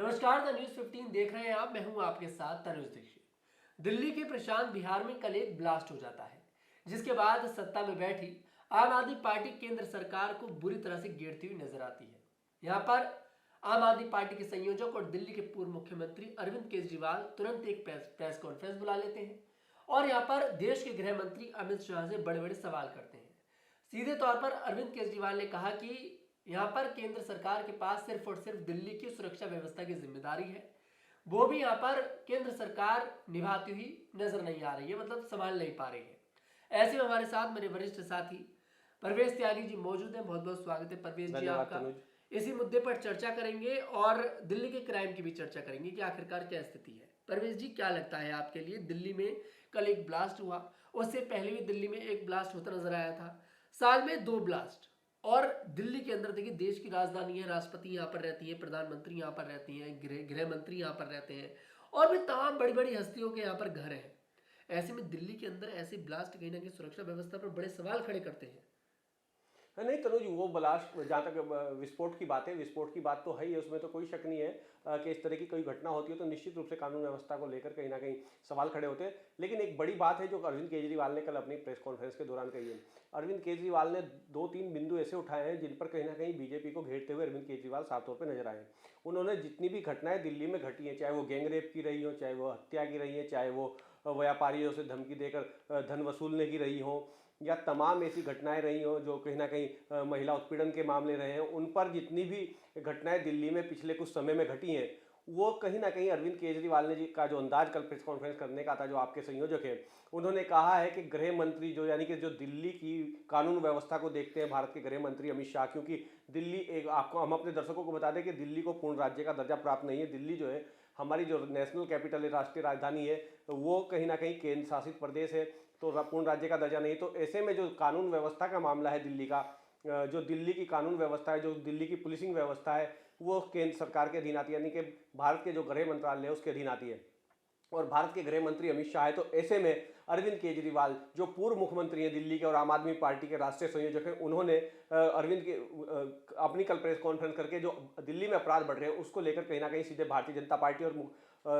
नमस्कार, the news 15 देख रहे हैं आप। मैं हूं आपके साथ तनुज दीक्षित। दिल्ली के प्रशांत बिहार में कल एक ब्लास्ट हो जाता है, जिसके बाद सत्ता में बैठी आम आदमी पार्टी केंद्र सरकार को बुरी तरह से घेरती हुई नजर आती है। यहाँ पर आम आदमी पार्टी के संयोजक और दिल्ली के पूर्व मुख्यमंत्री अरविंद केजरीवाल तुरंत एक प्रेस कॉन्फ्रेंस बुला लेते हैं और यहाँ पर देश के गृह मंत्री अमित शाह से बड़े बड़े सवाल करते हैं। सीधे तौर पर अरविंद केजरीवाल ने कहा कि यहाँ पर केंद्र सरकार के पास सिर्फ और सिर्फ दिल्ली की सुरक्षा व्यवस्था की जिम्मेदारी है, वो भी यहाँ पर केंद्र सरकार निभाती हुई नजर नहीं आ रही है, मतलब संभाल नहीं पा रही है। ऐसे में हमारे साथ मेरे वरिष्ठ साथी परवेश त्यागी जी मौजूद हैं। बहुत बहुत स्वागत है परवेश जी आपका। इसी मुद्दे पर चर्चा करेंगे और दिल्ली के क्राइम की भी चर्चा करेंगे कि आखिरकार क्या स्थिति है। परवेश जी, क्या लगता है आपके लिए, दिल्ली में कल एक ब्लास्ट हुआ, उससे पहले भी दिल्ली में एक ब्लास्ट होता नजर आया था, साल में 2 ब्लास्ट, और दिल्ली के अंदर देखिए देश की राजधानी है, राष्ट्रपति यहाँ पर रहती है, प्रधानमंत्री यहाँ पर रहती हैं, गृह मंत्री यहाँ पर रहते हैं और भी तमाम बड़ी बड़ी हस्तियों के यहाँ पर घर हैं। ऐसे में दिल्ली के अंदर ऐसे ब्लास्ट कहीं ना कहीं सुरक्षा व्यवस्था पर बड़े सवाल खड़े करते हैं। नहीं तनुज, वो ब्लास्ट जहाँ तक विस्फोट की बात है, विस्फोट की बात तो है ही है, उसमें तो कोई शक नहीं है कि इस तरह की कोई घटना होती है तो निश्चित रूप से कानून व्यवस्था को लेकर कहीं ना कहीं सवाल खड़े होते हैं। लेकिन एक बड़ी बात है जो अरविंद केजरीवाल ने कल अपनी प्रेस कॉन्फ्रेंस के दौरान कही है। अरविंद केजरीवाल ने 2-3 बिंदु ऐसे उठाए हैं जिन पर कहीं ना कहीं बीजेपी को घेरते हुए अरविंद केजरीवाल साफ तौर पर नजर आए। उन्होंने जितनी भी घटनाएं दिल्ली में घटी हैं, चाहे वो गैंगरेप की रही हो, चाहे वो हत्या की रही है, चाहे वो व्यापारियों से धमकी देकर धन वसूलने की रही हो, या तमाम ऐसी घटनाएं रही हो जो कहीं ना कहीं महिला उत्पीड़न के मामले रहे हैं, उन पर जितनी भी घटनाएं दिल्ली में पिछले कुछ समय में घटी हैं, वो कहीं ना कहीं अरविंद केजरीवाल ने जी का जो अंदाज कल प्रेस कॉन्फ्रेंस करने का था, जो आपके संयोजक है, उन्होंने कहा है कि गृह मंत्री जो यानी कि जो दिल्ली की कानून व्यवस्था को देखते हैं भारत के गृह मंत्री अमित शाह, क्योंकि दिल्ली एक, आपको हम अपने दर्शकों को बता दें कि दिल्ली को पूर्ण राज्य का दर्जा प्राप्त नहीं है। दिल्ली जो है हमारी जो नेशनल कैपिटल है, राष्ट्रीय राजधानी है, वो कहीं ना कहीं केंद्र शासित प्रदेश है, तो पूर्ण राज्य का दर्जा नहीं। तो ऐसे में जो कानून व्यवस्था का मामला है दिल्ली का, जो दिल्ली की कानून व्यवस्था है, जो दिल्ली की पुलिसिंग व्यवस्था है, वो केंद्र सरकार के अधीन आती है, यानी कि भारत के जो गृह मंत्रालय है उसके अधीन आती है और भारत के गृह मंत्री अमित शाह है। तो ऐसे में अरविंद केजरीवाल जो पूर्व मुख्यमंत्री हैं दिल्ली के और आम आदमी पार्टी के राष्ट्रीय संयोजक हैं, उन्होंने अरविंद के अपनी कल प्रेस कॉन्फ्रेंस करके जो दिल्ली में अपराध बढ़ रहे हैं उसको लेकर कहीं ना कहीं सीधे भारतीय जनता पार्टी और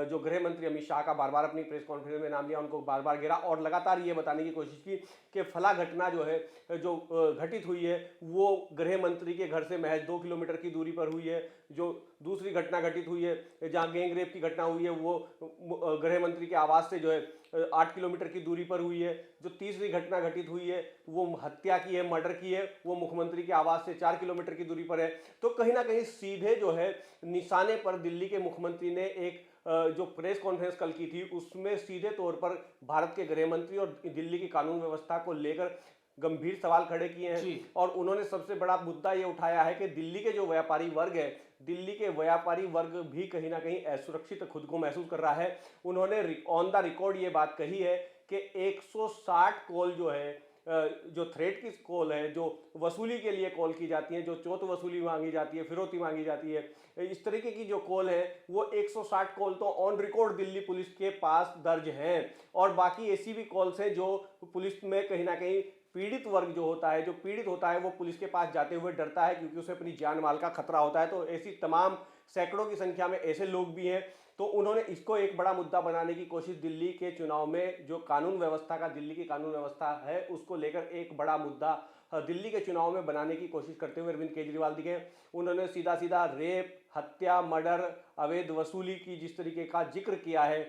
जो गृह मंत्री अमित शाह का बार बार अपनी प्रेस कॉन्फ्रेंस में नाम लिया, उनको बार बार गिरा और लगातार ये बताने की कोशिश की कि फला घटना जो है, जो घटित हुई है, वो गृह मंत्री के घर से महज 2 किलोमीटर की दूरी पर हुई है। जो दूसरी घटना घटित हुई है जहाँ गैंगरेप की घटना हुई है, वो गृह मंत्री के आवास से जो है 8 किलोमीटर की दूरी पर हुई है। जो तीसरी घटना घटित हुई है वो हत्या की है, मर्डर की है, वो मुख्यमंत्री के आवास से 4 किलोमीटर की दूरी पर है। तो कहीं ना कहीं सीधे जो है निशाने पर दिल्ली के मुख्यमंत्री ने एक जो प्रेस कॉन्फ्रेंस कल की थी उसमें सीधे तौर पर भारत के गृह मंत्री और दिल्ली की कानून व्यवस्था को लेकर गंभीर सवाल खड़े किए हैं। और उन्होंने सबसे बड़ा मुद्दा ये उठाया है कि दिल्ली के जो व्यापारी वर्ग है, दिल्ली के व्यापारी वर्ग भी कहीं ना कहीं असुरक्षित खुद को महसूस कर रहा है। उन्होंने ऑन द रिकॉर्ड ये बात कही है कि 160 कॉल जो है, जो थ्रेट की कॉल है, जो वसूली के लिए कॉल की जाती है, जो चौथ वसूली मांगी जाती है, फिरौती मांगी जाती है, इस तरीके की जो कॉल है वो 160 कॉल तो ऑन रिकॉर्ड दिल्ली पुलिस के पास दर्ज हैं। और बाकी ऐसी भी कॉल्स हैं जो पुलिस में कहीं ना कहीं पीड़ित वर्ग जो होता है, जो पीड़ित होता है, वो पुलिस के पास जाते हुए डरता है क्योंकि उसे अपनी जान माल का खतरा होता है। तो ऐसी तमाम सैकड़ों की संख्या में ऐसे लोग भी हैं। तो उन्होंने इसको एक बड़ा मुद्दा बनाने की कोशिश दिल्ली के चुनाव में, जो कानून व्यवस्था का, दिल्ली की कानून व्यवस्था है, उसको लेकर एक बड़ा मुद्दा दिल्ली के चुनाव में बनाने की कोशिश करते हुए अरविंद केजरीवाल दिखे। उन्होंने सीधा सीधा रेप, हत्या, मर्डर, अवैध वसूली की जिस तरीके का जिक्र किया है,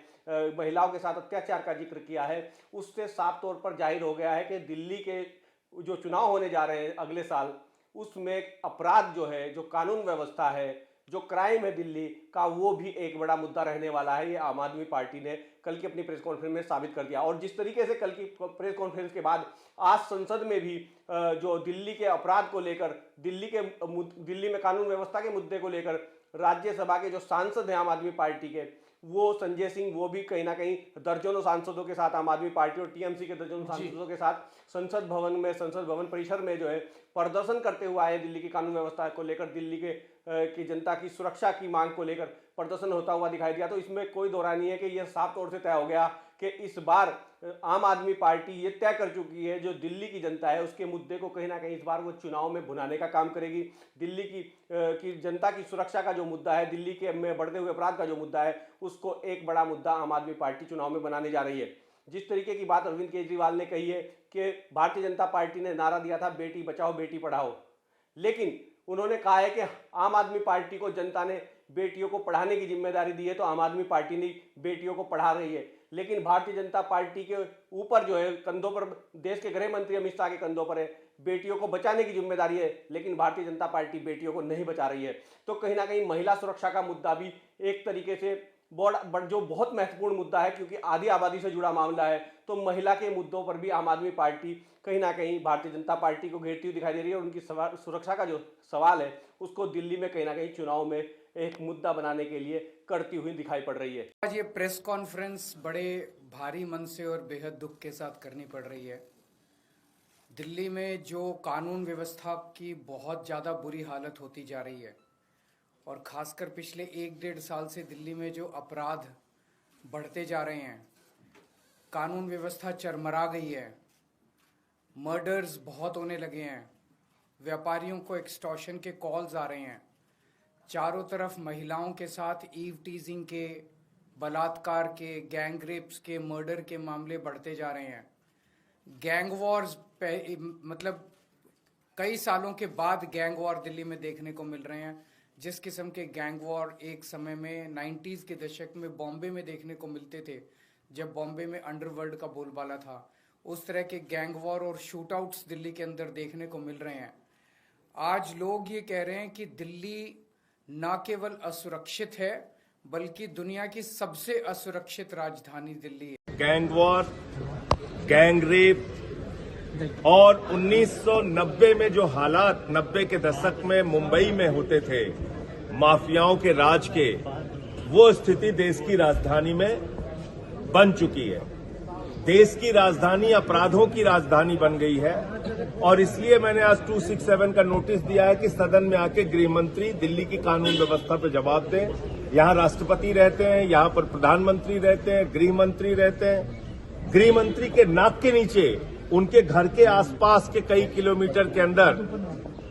महिलाओं के साथ अत्याचार का जिक्र किया है, उससे साफ तौर पर जाहिर हो गया है कि दिल्ली के जो चुनाव होने जा रहे हैं अगले साल, उसमें अपराध जो है, जो कानून व्यवस्था है, जो क्राइम है दिल्ली का, वो भी एक बड़ा मुद्दा रहने वाला है। ये आम आदमी पार्टी ने कल की अपनी प्रेस कॉन्फ्रेंस में साबित कर दिया। और जिस तरीके से कल की प्रेस कॉन्फ्रेंस के बाद आज संसद में भी जो दिल्ली के अपराध को लेकर, दिल्ली में कानून व्यवस्था के मुद्दे को लेकर राज्यसभा के जो सांसद हैं आम आदमी पार्टी के, वो संजय सिंह, वो भी कहीं ना कहीं दर्जनों सांसदों के साथ, आम आदमी पार्टी और टीएमसी के दर्जनों सांसदों के साथ संसद भवन परिसर में जो है प्रदर्शन करते हुए आए। दिल्ली की कानून व्यवस्था को लेकर, दिल्ली की जनता की सुरक्षा की मांग को लेकर प्रदर्शन होता हुआ दिखाई दिया। तो इसमें कोई दो राय नहीं है कि यह साफ तौर से तय हो गया कि इस बार आम आदमी पार्टी ये तय कर चुकी है, जो दिल्ली की जनता है उसके मुद्दे को कहीं ना कहीं इस बार वो चुनाव में भुनाने का काम करेगी। दिल्ली की जनता की सुरक्षा का जो मुद्दा है, दिल्ली के में बढ़ते हुए अपराध का जो मुद्दा है, उसको एक बड़ा मुद्दा आम आदमी पार्टी चुनाव में बनाने जा रही है। जिस तरीके की बात अरविंद केजरीवाल ने कही है कि भारतीय जनता पार्टी ने नारा दिया था बेटी बचाओ बेटी पढ़ाओ, लेकिन उन्होंने कहा है कि आम आदमी पार्टी को जनता ने बेटियों को पढ़ाने की जिम्मेदारी दी है, तो आम आदमी पार्टी ने बेटियों को पढ़ा रही है। लेकिन भारतीय जनता पार्टी के ऊपर जो है कंधों पर, देश के गृह मंत्री अमित शाह के कंधों पर है, बेटियों को बचाने की जिम्मेदारी है, लेकिन भारतीय जनता पार्टी बेटियों को नहीं बचा रही है। तो कहीं ना कहीं महिला सुरक्षा का मुद्दा भी एक तरीके से जो बहुत महत्वपूर्ण मुद्दा है, क्योंकि आधी आबादी से जुड़ा मामला है, तो महिला के मुद्दों पर भी आम आदमी पार्टी कहीं ना कहीं भारतीय जनता पार्टी को घेरती हुई दिखाई दे रही है। और उनकी सुरक्षा का जो सवाल है उसको दिल्ली में कहीं ना कहीं चुनाव में एक मुद्दा बनाने के लिए करती हुई दिखाई पड़ रही है। आज ये प्रेस कॉन्फ्रेंस बड़े भारी मन से और बेहद दुख के साथ करनी पड़ रही है। दिल्ली में जो कानून व्यवस्था की बहुत ज़्यादा बुरी हालत होती जा रही है, और ख़ासकर पिछले 1-1.5 साल से दिल्ली में जो अपराध बढ़ते जा रहे हैं, कानून व्यवस्था चरमरा गई है, मर्डर्स बहुत होने लगे हैं, व्यापारियों को एक्सटॉर्शन के कॉल्स आ रहे हैं, चारों तरफ महिलाओं के साथ ईव टीजिंग के, बलात्कार के, गैंग रेप्स के, मर्डर के मामले बढ़ते जा रहे हैं। गैंग वॉर्स मतलब कई सालों के बाद गैंग वॉर दिल्ली में देखने को मिल रहे हैं। जिस किस्म के गैंग वॉर एक समय में 90s के दशक में बॉम्बे में देखने को मिलते थे, जब बॉम्बे में अंडरवर्ल्ड का बोलबाला था, उस तरह के गैंग वॉर और शूटआउट्स दिल्ली के अंदर देखने को मिल रहे हैं। आज लोग ये कह रहे हैं कि दिल्ली न केवल असुरक्षित है, बल्कि दुनिया की सबसे असुरक्षित राजधानी दिल्ली है। गैंग वॉर, गैंग रेप और 1990 में जो हालात 90 के दशक में मुंबई में होते थे माफियाओं के राज के, वो स्थिति देश की राजधानी में बन चुकी है। देश की राजधानी अपराधों की राजधानी बन गई है, और इसलिए मैंने आज 267 का नोटिस दिया है कि सदन में आके गृह मंत्री दिल्ली की कानून व्यवस्था पर जवाब दें। यहाँ राष्ट्रपति रहते हैं, यहाँ पर प्रधानमंत्री रहते हैं, गृह मंत्री रहते हैं। गृह मंत्री के नाक के नीचे उनके घर के आसपास के कई किलोमीटर के अंदर,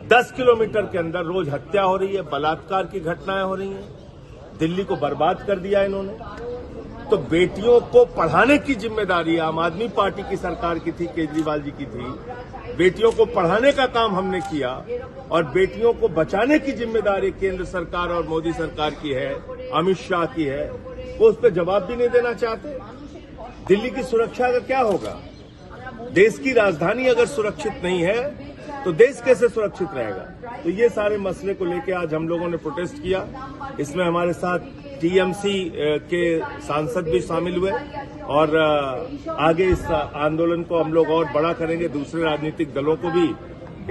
10 किलोमीटर के अंदर रोज हत्या हो रही है, बलात्कार की घटनाएं हो रही हैं। दिल्ली को बर्बाद कर दिया इन्होंने। तो बेटियों को पढ़ाने की जिम्मेदारी आम आदमी पार्टी की सरकार की थी, केजरीवाल जी की थी। बेटियों को पढ़ाने का काम हमने किया, और बेटियों को बचाने की जिम्मेदारी केंद्र सरकार और मोदी सरकार की है, अमित शाह की है। वो उस पर जवाब भी नहीं देना चाहते। दिल्ली की सुरक्षा का क्या होगा? देश की राजधानी अगर सुरक्षित नहीं है तो देश कैसे सुरक्षित रहेगा? तो ये सारे मसले को लेकर आज हम लोगों ने प्रोटेस्ट किया। इसमें हमारे साथ टीएमसी के सांसद भी शामिल हुए, और आगे इस आंदोलन को हम लोग और बड़ा करेंगे, दूसरे राजनीतिक दलों को भी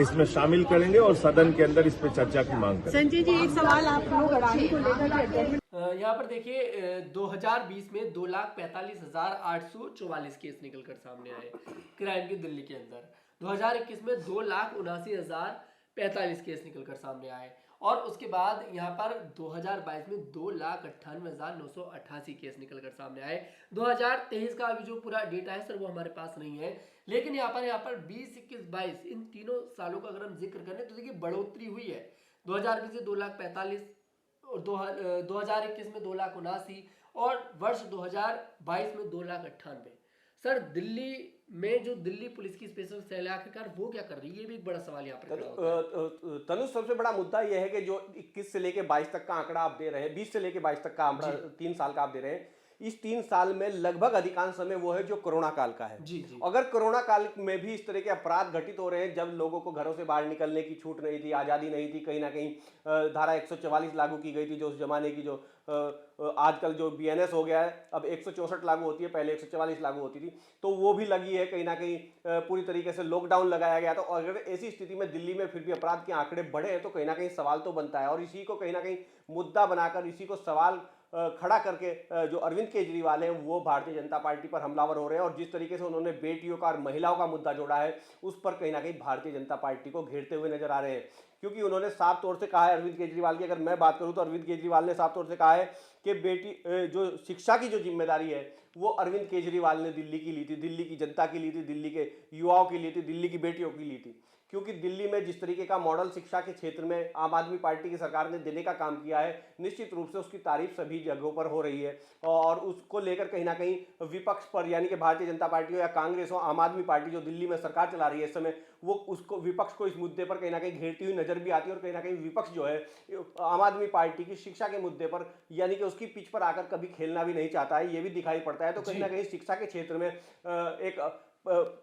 इसमें शामिल करेंगे और सदन के अंदर इस पर चर्चा की मांग करेंगे। संजय जी, एक सवाल आप लोग अडानी को लेकर यहाँ पर देखिए 2020 में 2,45,844 केस निकलकर सामने आए क्राइम के दिल्ली के अंदर। 2021 में 2,79,045 केस निकलकर सामने आए, और उसके बाद यहाँ पर 2022 में 2,98,988 केस निकलकर सामने आए। 2023 का अभी जो पूरा डेटा है सर वो हमारे पास नहीं है, लेकिन यहाँ पर 20, 21, 22 इन तीनों सालों का अगर हम जिक्र करें तो देखिए बढ़ोतरी हुई है। 2020 में 2,45,000 और 2021 में 2,79,000 और वर्ष 2022 में 2,98,000। सर दिल्ली में जो दिल्ली पुलिस की स्पेशल सेल है आखिरकार वो क्या कर रही है, ये भी एक बड़ा सवाल यहाँ पर खड़ा होता है। तनुज, सबसे बड़ा मुद्दा यह है कि जो 21 से लेके 22 तक का आंकड़ा आप दे रहे हैं, 20 से लेके 22 तक का आंकड़ा 3 साल का आप दे रहे हैं, इस 3 साल में लगभग अधिकांश समय वो है जो कोरोना काल का है। जी जी। अगर कोरोना काल में भी इस तरह के अपराध घटित हो रहे हैं, जब लोगों को घरों से बाहर निकलने की छूट नहीं थी, आज़ादी नहीं थी, कहीं ना कहीं धारा 144 लागू की गई थी, जो उस जमाने की जो आजकल जो बीएनएस हो गया है, अब 164 लागू होती है, पहले 144 लागू होती थी, तो वो भी लगी है। कहीं ना कहीं पूरी तरीके से लॉकडाउन लगाया गया। तो अगर ऐसी स्थिति में दिल्ली में फिर भी अपराध के आंकड़े बढ़े हैं तो कहीं ना कहीं सवाल तो बनता है, और इसी को कहीं ना कहीं मुद्दा बनाकर, इसी को सवाल खड़ा करके जो अरविंद केजरीवाल हैं वो भारतीय जनता पार्टी पर हमलावर हो रहे हैं। और जिस तरीके से उन्होंने बेटियों का और महिलाओं का मुद्दा जोड़ा है, उस पर कहीं ना कहीं भारतीय जनता पार्टी को घेरते हुए नजर आ रहे हैं। क्योंकि उन्होंने साफ तौर से कहा है, अरविंद केजरीवाल की अगर मैं बात करूं तो अरविंद केजरीवाल ने साफ तौर से कहा है कि बेटी जो शिक्षा की जो जिम्मेदारी है वो अरविंद केजरीवाल ने दिल्ली की ली थी, दिल्ली की जनता की ली थी, दिल्ली के युवाओं की ली थी, दिल्ली की बेटियों की ली थी। क्योंकि दिल्ली में जिस तरीके का मॉडल शिक्षा के क्षेत्र में आम आदमी पार्टी की सरकार ने देने का काम किया है, निश्चित रूप से उसकी तारीफ सभी जगहों पर हो रही है। और उसको लेकर कहीं ना कहीं विपक्ष पर, यानी कि भारतीय जनता पार्टी हो या कांग्रेस हो, आम आदमी पार्टी जो दिल्ली में सरकार चला रही है इस समय, वो उसको विपक्ष को इस मुद्दे पर कहीं ना कहीं घेरती हुई नजर भी आती है। और कहीं ना कहीं विपक्ष जो है आम आदमी पार्टी की शिक्षा के मुद्दे पर, यानी कि उसकी पिच पर आकर कभी खेलना भी नहीं चाहता है, ये भी दिखाई पड़ता है। तो कहीं ना कहीं शिक्षा के क्षेत्र में एक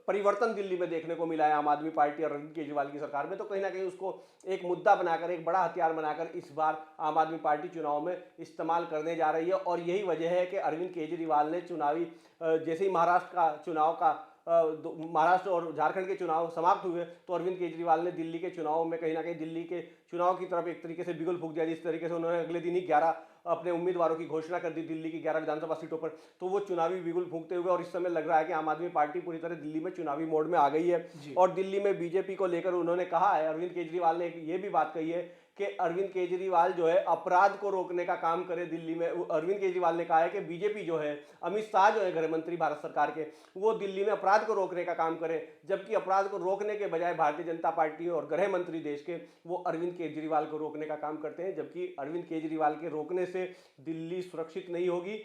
परिवर्तन दिल्ली में देखने को मिला है आम आदमी पार्टी और अरविंद केजरीवाल की सरकार में। तो कहीं ना कहीं उसको एक मुद्दा बनाकर, एक बड़ा हथियार बनाकर इस बार आम आदमी पार्टी चुनाव में इस्तेमाल करने जा रही है। और यही वजह है कि अरविंद केजरीवाल ने चुनावी, जैसे ही महाराष्ट्र का चुनाव का महाराष्ट्र और झारखंड के चुनाव समाप्त हुए तो अरविंद केजरीवाल ने दिल्ली के चुनाव में कहीं ना कहीं दिल्ली के चुनाव की तरफ एक तरीके से बिगुल फूंक दिया। जिस तरीके से उन्होंने अगले दिन ही 11 अपने उम्मीदवारों की घोषणा कर दी दिल्ली की 11 विधानसभा सीटों पर, तो वो चुनावी बिगुल फूंकते हुए, और इस समय लग रहा है कि आम आदमी पार्टी पूरी तरह दिल्ली में चुनावी मोड में आ गई है। और दिल्ली में बीजेपी को लेकर उन्होंने कहा है, अरविंद केजरीवाल ने ये भी बात कही है कि अरविंद केजरीवाल जो है अपराध को रोकने का काम करे दिल्ली में। अरविंद केजरीवाल ने कहा है कि बीजेपी जो है, अमित शाह जो है गृह मंत्री भारत सरकार के, वो दिल्ली में अपराध को रोकने का काम करे, जबकि अपराध को रोकने के बजाय भारतीय जनता पार्टी और गृह मंत्री देश के वो अरविंद केजरीवाल को रोकने का काम करते हैं। जबकि अरविंद केजरीवाल के रोकने से दिल्ली सुरक्षित नहीं होगी,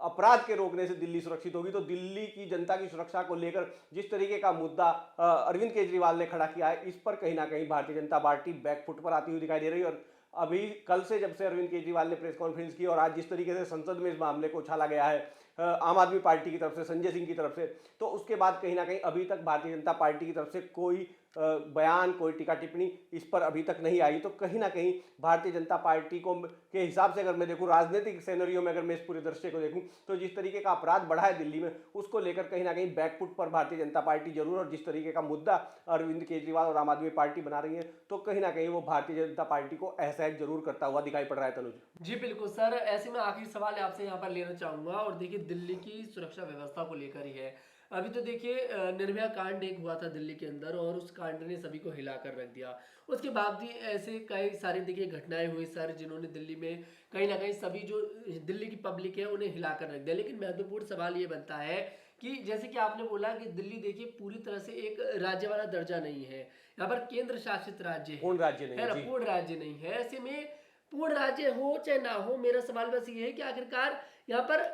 अपराध के रोकने से दिल्ली सुरक्षित होगी। तो दिल्ली की जनता की सुरक्षा को लेकर जिस तरीके का मुद्दा अरविंद केजरीवाल ने खड़ा किया है, इस पर कहीं ना कहीं भारतीय जनता पार्टी बैकफुट पर आती हुई दिखाई दे रही है। और अभी कल से, जब से अरविंद केजरीवाल ने प्रेस कॉन्फ्रेंस की और आज जिस तरीके से संसद में इस मामले को उछाला गया है आम आदमी पार्टी की तरफ से, संजय सिंह की तरफ से, तो उसके बाद कहीं ना कहीं अभी तक भारतीय जनता पार्टी की तरफ से कोई बयान, कोई टीका टिप्पणी इस पर अभी तक नहीं आई। तो कहीं ना कहीं भारतीय जनता पार्टी को के हिसाब से अगर मैं देखूं, राजनीतिक सिनेरियो में अगर मैं इस पूरे दृश्य को देखूं, तो जिस तरीके का अपराध बढ़ा है दिल्ली में, उसको लेकर कहीं ना कहीं बैकफुट पर भारतीय जनता पार्टी जरूर, और जिस तरीके का मुद्दा अरविंद केजरीवाल और आम आदमी पार्टी बना रही है, तो कहीं ना कहीं वो भारतीय जनता पार्टी को एहसास जरूर करता हुआ दिखाई पड़ रहा है। तनुज जी बिल्कुल सर, ऐसे में आखिरी सवाल आपसे यहाँ पर लेना चाहूंगा, और देखिए दिल्ली की सुरक्षा व्यवस्था को लेकर ही है। अभी तो देखिए निर्भया कांड एक हुआ था दिल्ली के अंदर, और उस कांड ने सभी को हिलाकर रख दिया। उसके बाद भी ऐसे कई सारी देखिए घटनाएं हुई सर, जिन्होंने दिल्ली में कहीं ना कहीं सभी जो दिल्ली की पब्लिक है उन्हें हिलाकर रख दिया। लेकिन महत्वपूर्ण सवाल ये बनता है कि जैसे कि आपने बोला कि दिल्ली देखिए पूरी तरह से एक राज्य वाला दर्जा नहीं है, यहाँ पर केंद्र शासित राज्य है, पूर्ण राज्य नहीं है, पूर्ण राज्य नहीं है। ऐसे में पूर्ण राज्य हो चाहे ना हो, मेरा सवाल बस ये है कि आखिरकार यहाँ पर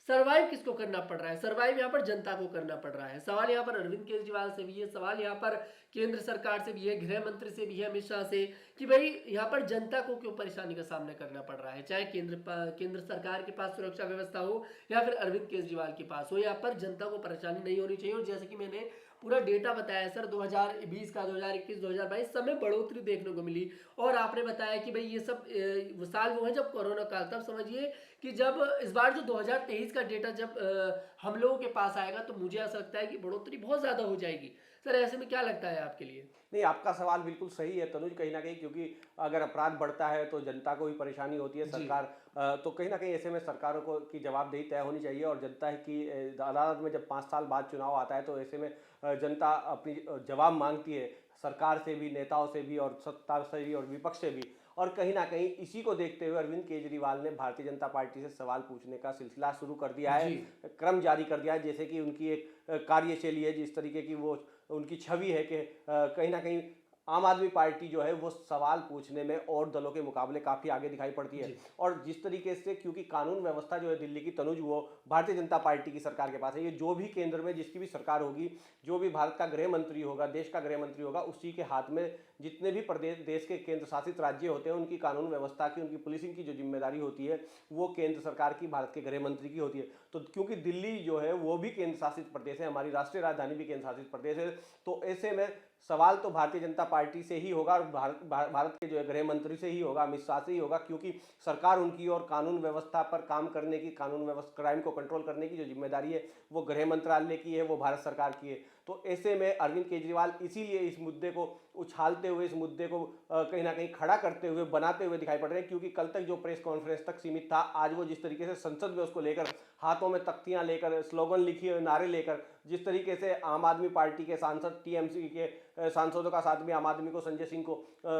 सरवाइव किसको करना पड़ रहा है? सरवाइव यहाँ पर जनता को करना पड़ रहा है। सवाल यहाँ पर अरविंद केजरीवाल से भी है, सवाल यहाँ पर केंद्र सरकार से भी है, गृह मंत्री से भी है, अमित शाह से, कि भाई यहाँ पर जनता को क्यों परेशानी का सामना करना पड़ रहा है, चाहे केंद्र सरकार के पास सुरक्षा व्यवस्था हो या फिर अरविंद केजरीवाल के पास हो, यहाँ पर जनता को परेशानी नहीं होनी चाहिए। और जैसे कि मैंने पूरा डेटा बताया सर 2020 का, 2021, 2022 सब में बढ़ोतरी देखने को मिली। और आपने बताया कि भाई ये सब साल वो है जब कोरोना काल, तब समझिए कि जब इस बार जो 2023 का डेटा जब हम लोगों के पास आएगा, तो मुझे ऐसा लगता है कि बढ़ोतरी बहुत ज़्यादा हो जाएगी। सर ऐसे में क्या लगता है आपके लिए? नहीं, आपका सवाल बिल्कुल सही है तनुज, कहीं ना कहीं, क्योंकि अगर अपराध बढ़ता है तो जनता को भी परेशानी होती है। सरकार तो कहीं ना कहीं ऐसे में सरकारों को की जवाबदेही तय होनी चाहिए। और जनता की अदालत में जब 5 साल बाद चुनाव आता है, तो ऐसे में जनता अपनी जवाब मांगती है सरकार से भी, नेताओं से भी, और सत्ता से भी, और विपक्ष से भी। और कहीं ना कहीं इसी को देखते हुए अरविंद केजरीवाल ने भारतीय जनता पार्टी से सवाल पूछने का सिलसिला शुरू कर दिया है, क्रम जारी कर दिया है। जैसे कि उनकी एक कार्यशैली है, जिस तरीके की वो उनकी छवि है कि कहीं ना कहीं आम आदमी पार्टी जो है वो सवाल पूछने में और दलों के मुकाबले काफ़ी आगे दिखाई पड़ती है। और जिस तरीके से, क्योंकि कानून व्यवस्था जो है दिल्ली की तनुज, वो भारतीय जनता पार्टी की सरकार के पास है। ये जो भी केंद्र में जिसकी भी सरकार होगी, जो भी भारत का गृह मंत्री होगा, देश का गृह मंत्री होगा, उसी के हाथ में जितने भी प्रदेश, देश के केंद्र शासित राज्य होते हैं, उनकी कानून व्यवस्था की, उनकी पुलिसिंग की जो जिम्मेदारी होती है, वो केंद्र सरकार की, भारत के गृह मंत्री की होती है। तो क्योंकि दिल्ली जो है वो भी केंद्र शासित प्रदेश है, हमारी राष्ट्रीय राजधानी भी केंद्र शासित प्रदेश है, तो ऐसे में सवाल तो भारतीय जनता पार्टी से ही होगा, और भारत के जो है गृह मंत्री से ही होगा, अमित शाह से ही होगा, क्योंकि सरकार उनकी, और कानून व्यवस्था पर काम करने की, कानून व्यवस्था, क्राइम को कंट्रोल करने की जो जिम्मेदारी है वो गृह मंत्रालय की है, वो भारत सरकार की है। तो ऐसे में अरविंद केजरीवाल इसीलिए इस मुद्दे को उछालते हुए, इस मुद्दे को कहीं ना कहीं खड़ा करते हुए, बनाते हुए दिखाई पड़ रहे हैं। क्योंकि कल तक जो प्रेस कॉन्फ्रेंस तक सीमित था, आज वो जिस तरीके से संसद में उसको लेकर हाथों में तख्तियां लेकर, स्लोगन लिखी, नारे लेकर, जिस तरीके से आम आदमी पार्टी के सांसद, टीएमसी के सांसदों का साथ में आम आदमी को, संजय सिंह को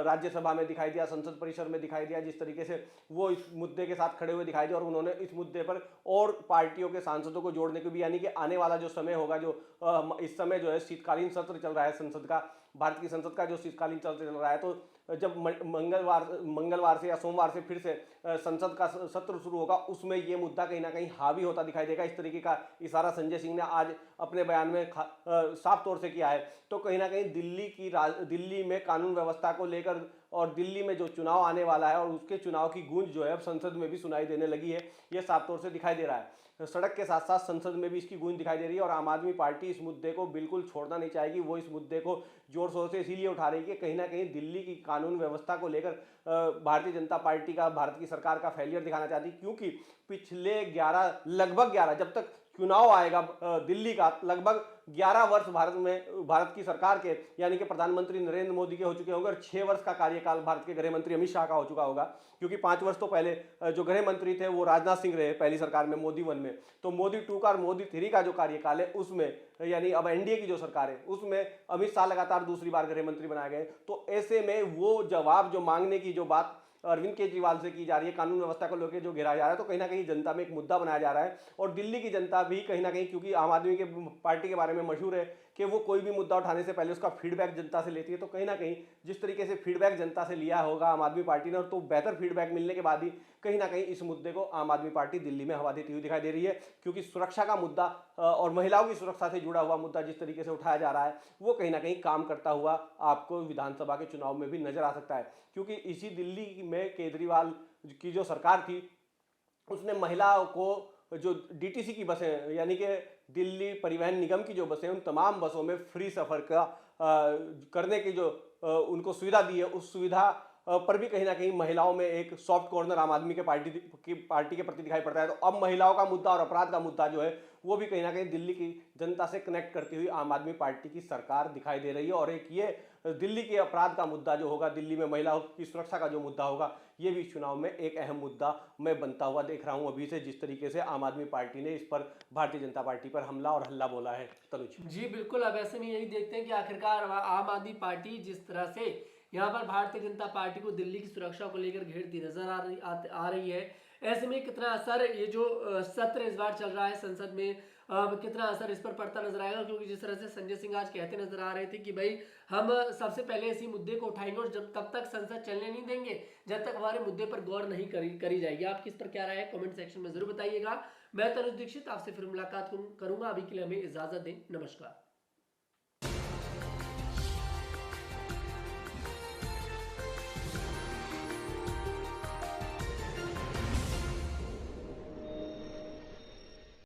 राज्यसभा में दिखाई दिया, संसद परिसर में दिखाई दिया, जिस तरीके से वो इस मुद्दे के साथ खड़े हुए दिखाई दिया और उन्होंने इस मुद्दे पर और पार्टियों के सांसदों को जोड़ने को भी, यानी कि आने वाला जो समय होगा, जो इस समय जो है शीतकालीन सत्र चल रहा है संसद का, भारत की संसद का जो शीतकालीन सत्र चल रहा है, तो जब मंगलवार से या सोमवार से फिर से संसद का सत्र शुरू होगा, उसमें ये मुद्दा कहीं ना कहीं हावी होता दिखाई देगा। इस तरीके का इशारा संजय सिंह ने आज अपने बयान में साफ तौर से किया है। तो कहीं ना कहीं दिल्ली में कानून व्यवस्था को लेकर और दिल्ली में जो चुनाव आने वाला है और उसके चुनाव की गूंज जो है अब संसद में भी सुनाई देने लगी है, ये साफ तौर से दिखाई दे रहा है। सड़क के साथ साथ संसद में भी इसकी गूंज दिखाई दे रही है और आम आदमी पार्टी इस मुद्दे को बिल्कुल छोड़ना नहीं चाहेगी। वो इस मुद्दे को जोर शोर से इसीलिए उठा रही है कि कहीं ना कहीं दिल्ली की कानून व्यवस्था को लेकर भारतीय जनता पार्टी का, भारत की सरकार का फेलियर दिखाना चाहती, क्योंकि पिछले लगभग 11 जब तक चुनाव आएगा दिल्ली का, लगभग 11 वर्ष भारत की सरकार के, यानी कि प्रधानमंत्री नरेंद्र मोदी के हो चुके होंगे और 6 वर्ष का कार्यकाल भारत के गृह मंत्री अमित शाह का हो चुका होगा। क्योंकि 5 वर्ष तो पहले जो गृह मंत्री थे वो राजनाथ सिंह रहे पहली सरकार में, मोदी 1 में। तो मोदी 2 का और मोदी 3 का जो कार्यकाल है उसमें, यानी अब एनडीए की जो सरकार है उसमें अमित शाह लगातार दूसरी बार गृह मंत्री बनाए गए। तो ऐसे में वो जवाब जो मांगने की जो बात अरविंद केजरीवाल से की जा रही है, कानून व्यवस्था को लेकर जो घेरा जा रहा है, तो कहीं ना कहीं जनता में एक मुद्दा बनाया जा रहा है। और दिल्ली की जनता भी कहीं ना कहीं, क्योंकि आम आदमी के पार्टी के बारे में मशहूर है कि वो कोई भी मुद्दा उठाने से पहले उसका फीडबैक जनता से लेती है, तो कहीं ना कहीं जिस तरीके से फीडबैक जनता से लिया होगा आम आदमी पार्टी ने, तो बेहतर फीडबैक मिलने के बाद ही कहीं ना कहीं इस मुद्दे को आम आदमी पार्टी दिल्ली में हवा देती हुई दिखाई दे रही है। क्योंकि सुरक्षा का मुद्दा और महिलाओं की सुरक्षा से जुड़ा हुआ मुद्दा जिस तरीके से उठाया जा रहा है, वो कहीं ना कहीं काम करता हुआ आपको विधानसभा के चुनाव में भी नजर आ सकता है। क्योंकि इसी दिल्ली में केजरीवाल की जो सरकार थी उसने महिलाओं को जो डीटीसी की बसें, यानी कि दिल्ली परिवहन निगम की जो बसें, उन तमाम बसों में फ्री सफर का करने की जो उनको सुविधा दी है, उस सुविधा पर भी कहीं ना कहीं महिलाओं में एक सॉफ्ट कॉर्नर आम आदमी के पार्टी के प्रति दिखाई पड़ता है। तो अब महिलाओं का मुद्दा और अपराध का मुद्दा जो है वो भी कहीं ना कहीं दिल्ली की जनता से कनेक्ट करती हुई आम आदमी पार्टी की सरकार दिखाई दे रही है। और एक ये दिल्ली के अपराध का मुद्दा जो होगा, दिल्ली में महिलाओं की सुरक्षा का जो मुद्दा होगा, ये भी चुनाव में एक अहम मुद्दा मैं बनता हुआ देख रहा हूं अभी से, जिस तरीके से आम आदमी पार्टी ने इस पर, भारतीय जनता पार्टी पर हमला और हल्ला बोला है। तनुज जी बिल्कुल, अब ऐसे में यही देखते हैं कि आखिरकार आम आदमी पार्टी जिस तरह से यहाँ पर भारतीय जनता पार्टी को दिल्ली की सुरक्षा को लेकर घेरती नजर आ रही है, ऐसे में कितना असर ये जो सत्र इस बार चल रहा है संसद में, कितना असर इस पर पड़ता नजर आएगा। क्योंकि जिस तरह से संजय सिंह आज कहते नजर आ रहे थे कि भाई हम सबसे पहले इसी मुद्दे को उठाएंगे और जब तब तक संसद चलने नहीं देंगे जब तक हमारे मुद्दे पर गौर नहीं करी जाएगी। आपकी इस पर क्या राय है, कमेंट सेक्शन में जरूर बताइएगा। मैं तनुज दीक्षित आपसे फिर मुलाकात करूंगा। अभी के लिए हमें इजाजत दें, नमस्कार।